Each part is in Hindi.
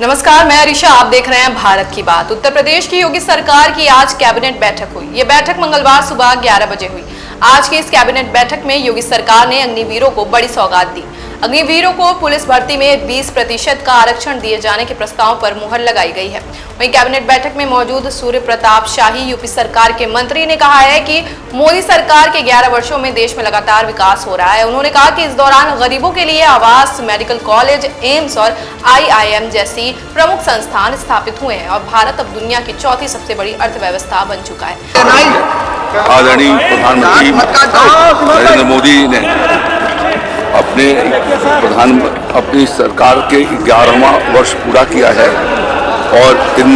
नमस्कार, मैं अरीशा। आप देख रहे हैं भारत की बात। उत्तर प्रदेश की योगी सरकार की आज कैबिनेट बैठक हुई। ये बैठक मंगलवार सुबह 11 बजे हुई। आज की इस कैबिनेट बैठक में योगी सरकार ने अग्निवीरों को बड़ी सौगात दी। अग्निवीरों को पुलिस भर्ती में 20% का आरक्षण दिए जाने के प्रस्ताव पर मुहर लगाई गई है। वहीं कैबिनेट बैठक में मौजूद सूर्य प्रताप शाही यूपी सरकार के मंत्री ने कहा है कि मोदी सरकार के 11 वर्षों में देश में लगातार विकास हो रहा है। उन्होंने कहा कि इस दौरान गरीबों के लिए आवास, मेडिकल कॉलेज, एम्स और IIM जैसी प्रमुख संस्थान स्थापित हुए हैं और भारत अब दुनिया की चौथी सबसे बड़ी अर्थव्यवस्था बन चुका है। आदरणीय प्रधानमंत्री नरेंद्र मोदी ने अपनी सरकार के 11वां वर्ष पूरा किया है और इन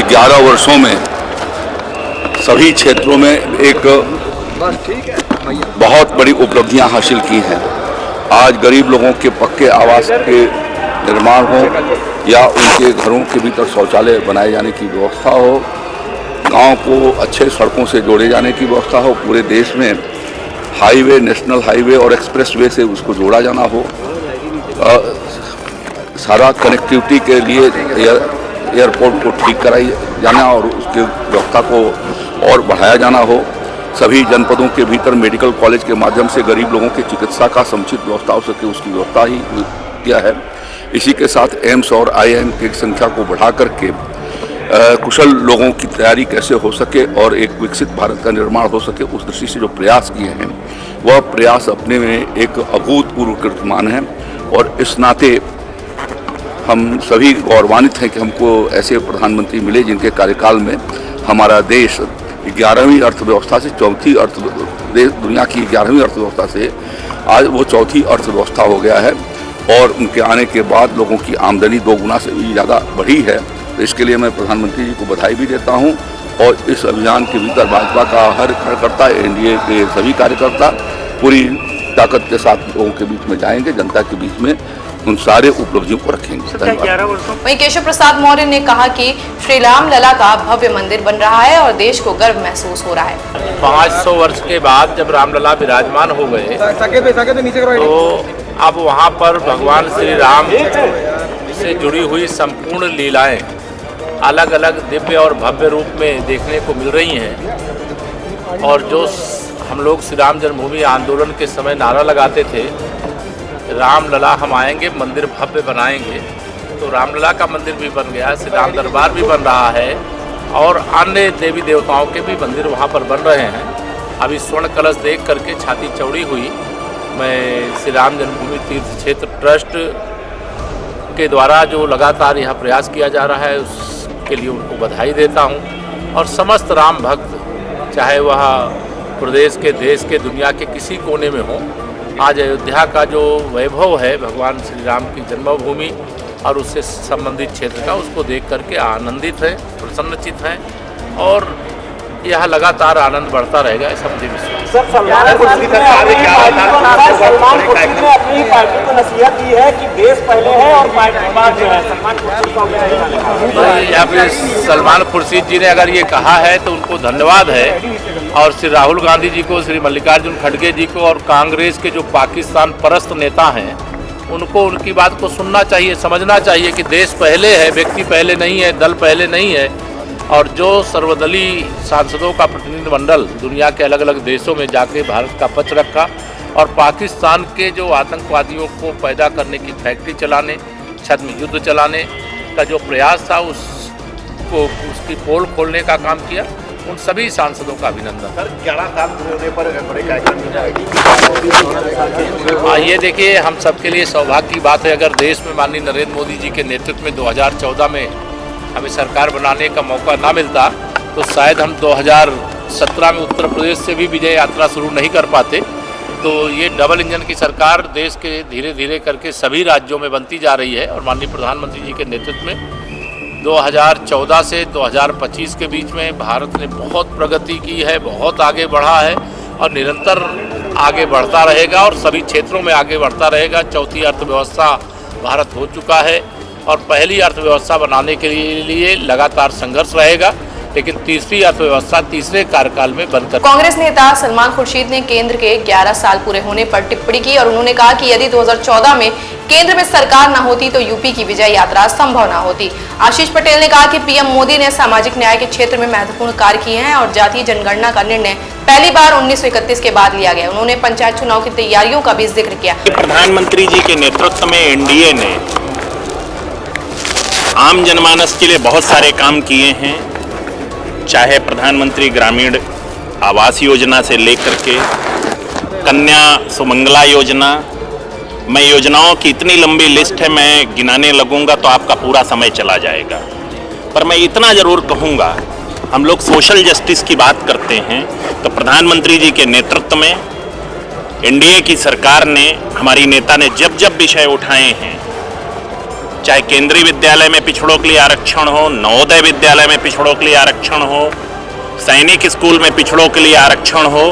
11 वर्षों में सभी क्षेत्रों में एक बहुत बड़ी उपलब्धियां हासिल की हैं। आज गरीब लोगों के पक्के आवास के निर्माण हो या उनके घरों के भीतर शौचालय बनाए जाने की व्यवस्था हो, गांव को अच्छे सड़कों से जोड़े जाने की व्यवस्था हो, पूरे देश में हाईवे, नेशनल हाईवे और एक्सप्रेसवे से उसको जोड़ा जाना हो, सारा कनेक्टिविटी के लिए एयरपोर्ट को ठीक कराई जाना और उसके व्यवस्था को और बढ़ाया जाना हो, सभी जनपदों के भीतर मेडिकल कॉलेज के माध्यम से गरीब लोगों की चिकित्सा का समुचित व्यवस्था हो सके, उसकी व्यवस्था ही किया है। इसी के साथ एम्स और IIM की संख्या को बढ़ा करके कुशल लोगों की तैयारी कैसे हो सके और एक विकसित भारत का निर्माण हो सके, उस दृष्टि से जो प्रयास किए हैं वह प्रयास अपने में एक अभूतपूर्व कीर्तिमान है। और इस नाते हम सभी गौरवान्वित हैं कि हमको ऐसे प्रधानमंत्री मिले जिनके कार्यकाल में हमारा देश 11वीं अर्थव्यवस्था से चौथी दुनिया की 11वीं अर्थव्यवस्था से आज वो चौथी अर्थव्यवस्था हो गया है और उनके आने के बाद लोगों की आमदनी 2 गुना से भी ज़्यादा बढ़ी है। तो इसके लिए मैं प्रधानमंत्री जी को बधाई भी देता हूं और इस अभियान के भीतर भाजपा का हर कार्यकर्ता, NDA के सभी कार्यकर्ता पूरी ताकत के साथ लोगों के बीच में जाएंगे, जनता के बीच में उन सारे उपलब्धियों को रखेंगे। वहीं केशव प्रसाद मौर्य ने कहा कि श्री राम लला का भव्य मंदिर बन रहा है और देश को गर्व महसूस हो रहा है। 500 वर्ष के बाद जब रामलला विराजमान हो गए तो अब वहाँ पर भगवान श्री राम से जुड़ी हुई संपूर्ण लीलाएं अलग अलग दिव्य और भव्य रूप में देखने को मिल रही हैं। और जो हम लोग श्री राम जन्मभूमि आंदोलन के समय नारा लगाते थे, रामलला हम आएंगे, मंदिर भव्य बनाएंगे, तो रामलला का मंदिर भी बन गया, श्री राम दरबार भी बन रहा है और अन्य देवी देवताओं के भी मंदिर वहाँ पर बन रहे हैं। अभी स्वर्ण कलश देख करके छाती चौड़ी हुई। मैं श्री राम जन्मभूमि तीर्थ क्षेत्र ट्रस्ट के द्वारा जो लगातार यहाँ प्रयास किया जा रहा है उसके लिए उनको बधाई देता हूँ। और समस्त राम भक्त, चाहे वह प्रदेश के, देश के, दुनिया के किसी कोने में हो, आज अयोध्या का जो वैभव है भगवान श्री राम की जन्मभूमि और उससे संबंधित क्षेत्र का, उसको देख करके आनंदित हैं, प्रसन्नचित हैं और यह लगातार आनंद बढ़ता रहेगा, ऐसा मुझे विश्वास। सर, सलमान खुर्शीद ने अपनी पार्टी को नसीहत दी है कि देश पहले है और पार्टी के बाद जो है सलमान खुर्शीद को यहाँ पे सलमान खुर्शीद जी ने अगर ये कहा है तो उनको धन्यवाद है। और श्री राहुल गांधी जी को, श्री मल्लिकार्जुन खड़गे जी को और कांग्रेस के जो पाकिस्तान परस्त नेता हैं उनको उनकी बात को सुनना चाहिए, समझना चाहिए कि देश पहले है, व्यक्ति पहले नहीं है, दल पहले नहीं है। और जो सर्वदलीय सांसदों का प्रतिनिधिमंडल दुनिया के अलग अलग देशों में जाके भारत का पक्ष रखा और पाकिस्तान के जो आतंकवादियों को पैदा करने की फैक्ट्री चलाने, छद्म युद्ध चलाने का जो प्रयास था उसकी पोल खोलने का काम किया, उन सभी सांसदों का अभिनंदन। सर, 11 साल होने पर बड़े कार्यक्रम ये देखिए, हम सबके लिए सौभाग्य की बात है अगर देश में माननीय नरेंद्र मोदी जी के नेतृत्व में 2014 में हमें सरकार बनाने का मौका ना मिलता तो शायद हम 2017 में उत्तर प्रदेश से भी विजय यात्रा शुरू नहीं कर पाते। तो ये डबल इंजन की सरकार देश के धीरे धीरे करके सभी राज्यों में बनती जा रही है और माननीय प्रधानमंत्री जी के नेतृत्व में 2014 से 2025 के बीच में भारत ने बहुत प्रगति की है, बहुत आगे बढ़ा है और निरंतर आगे बढ़ता रहेगा और सभी क्षेत्रों में आगे बढ़ता रहेगा। चौथी अर्थव्यवस्था भारत हो चुका है और पहली अर्थव्यवस्था बनाने के लिए लगातार संघर्ष रहेगा। लेकिन तीसरी अर्थव्यवस्था तीसरे कार्यकाल में बनकर। कांग्रेस नेता सलमान खुर्शीद ने केंद्र के 11 साल पूरे होने पर टिप्पणी की और उन्होंने कहा कि यदि 2014 में केंद्र में सरकार न होती तो यूपी की विजय यात्रा संभव न होती। आशीष पटेल ने कहा कि पीएम मोदी ने सामाजिक न्याय के क्षेत्र में महत्वपूर्ण कार्य किए हैं और जातीय जनगणना का निर्णय पहली बार 1931 के बाद लिया गया। उन्होंने पंचायत चुनाव की तैयारियों का भी जिक्र किया। प्रधानमंत्री जी के नेतृत्व में एनडीए ने आम जनमानस के लिए बहुत सारे काम किए हैं, चाहे प्रधानमंत्री ग्रामीण आवास योजना से लेकर के कन्या सुमंगला योजना। मैं योजनाओं की इतनी लंबी लिस्ट है, मैं गिनाने लगूंगा तो आपका पूरा समय चला जाएगा। पर मैं इतना जरूर कहूंगा, हम लोग सोशल जस्टिस की बात करते हैं तो प्रधानमंत्री जी के नेतृत्व में एनडीए की सरकार ने, हमारी नेता ने जब जब विषय उठाए हैं, चाहे केंद्रीय विद्यालय में पिछड़ों के लिए आरक्षण हो, नवोदय विद्यालय में पिछड़ों के लिए आरक्षण हो, सैनिक स्कूल में पिछड़ों के लिए आरक्षण हो,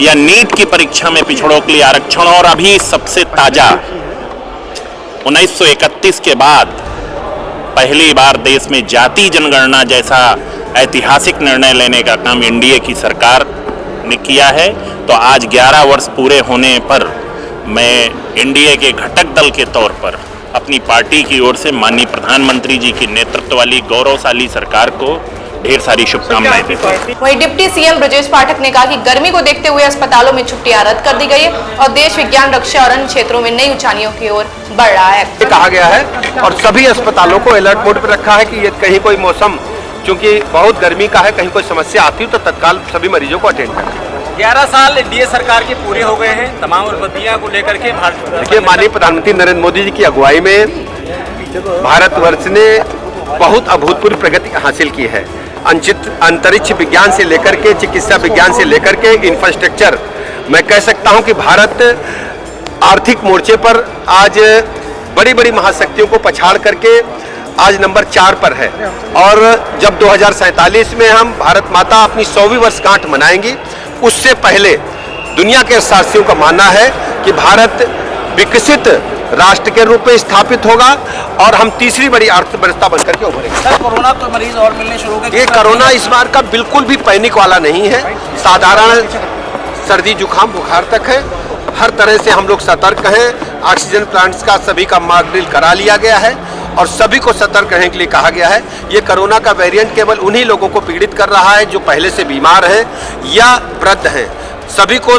या नीट की परीक्षा में पिछड़ों के लिए आरक्षण हो, और अभी सबसे ताजा 1931 के बाद पहली बार देश में जाति जनगणना जैसा ऐतिहासिक निर्णय लेने का काम एनडीए की सरकार ने किया है। तो आज 11 वर्ष पूरे होने पर मैं एनडीए के घटक दल के तौर पर अपनी पार्टी की ओर से माननीय प्रधानमंत्री जी की नेतृत्व वाली गौरवशाली सरकार को ढेर सारी शुभकामनाएं देता हूं। वहीं डिप्टी सीएम ब्रजेश पाठक ने कहा कि गर्मी को देखते हुए अस्पतालों में छुट्टियां रद्द कर दी गई है और देश विज्ञान, रक्षा और अन्य क्षेत्रों में नई ऊंचाइयों की ओर बढ़ रहा है। कहा गया है और सभी अस्पतालों को अलर्ट मोड पर रखा है कि ये कहीं कोई मौसम चूंकि बहुत गर्मी का है, कहीं कोई समस्या आती हो तो तत्काल सभी मरीजों को अटेंड करें। 11 साल एनडीए सरकार के पूरे हो गए हैं, तमाम उपलब्धियां को लेकर के देखिए, माननीय प्रधानमंत्री नरेंद्र मोदी जी की अगुवाई में भारतवर्ष ने बहुत अभूतपूर्व प्रगति हासिल की है। अंतरिक्ष विज्ञान से लेकर के चिकित्सा विज्ञान से लेकर के इंफ्रास्ट्रक्चर, मैं कह सकता हूं कि भारत आर्थिक मोर्चे पर आज बड़ी बड़ी महाशक्तियों को पछाड़ करके आज नंबर 4 पर है। और जब 2047 में हम भारत माता अपनी 100वीं वर्षगांठ मनाएंगी, उससे पहले दुनिया के अर्थशास्त्रियों का मानना है कि भारत विकसित राष्ट्र के रूप में स्थापित होगा और हम तीसरी बड़ी अर्थव्यवस्था बनकर के उभरेंगे। सर, कोरोना तो मरीज और मिलने शुरू हो गए। ये कोरोना इस बार का बिल्कुल भी पैनिक वाला नहीं है, साधारण सर्दी जुकाम बुखार तक है। हर तरह से हम लोग सतर्क हैं। ऑक्सीजन प्लांट्स का सभी का मॉक ड्रिल करा लिया गया है और सभी को सतर्क रहने के लिए कहा गया है। ये कोरोना का वेरिएंट केवल उन्हीं लोगों को पीड़ित कर रहा है जो पहले से बीमार हैं या वृद्ध हैं। सभी को,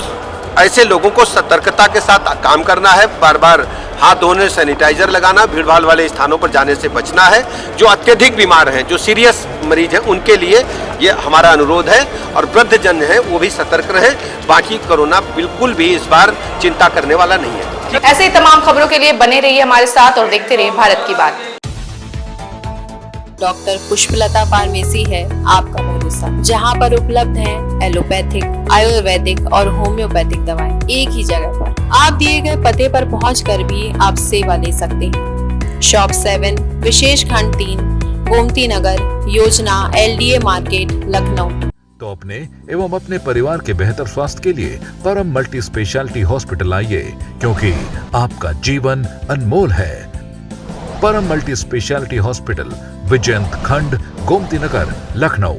ऐसे लोगों को सतर्कता के साथ काम करना है, बार बार हाथ धोने, सैनिटाइजर लगाना, भीड़ भाड़ वाले स्थानों पर जाने से बचना है। जो अत्यधिक बीमार हैं, जो सीरियस मरीज हैं, उनके लिए ये हमारा अनुरोध है और वृद्ध जन हैं वो भी सतर्क रहें। बाकी कोरोना बिल्कुल भी इस बार चिंता करने वाला नहीं है। ऐसे ही तमाम खबरों के लिए बने रहिए हमारे साथ और देखते रहिए भारत की बात। डॉक्टर पुष्पलता फार्मेसी है आपका भरोसा, जहां पर उपलब्ध है एलोपैथिक, आयुर्वेदिक और होम्योपैथिक दवाएं एक ही जगह पर। आप दिए गए पते पर पहुंचकर भी आप सेवा ले सकते हैं। शॉप 7, विशेष खंड 3, गोमती नगर, योजना, एलडीए मार्केट, लखनऊ। तो अपने एवं अपने परिवार के बेहतर स्वास्थ्य के लिए परम मल्टी स्पेशलिटी हॉस्पिटल आइए, क्योंकि आपका जीवन अनमोल है। परम मल्टी स्पेशलिटी हॉस्पिटल, विजयंत खंड, गोमती नगर, लखनऊ।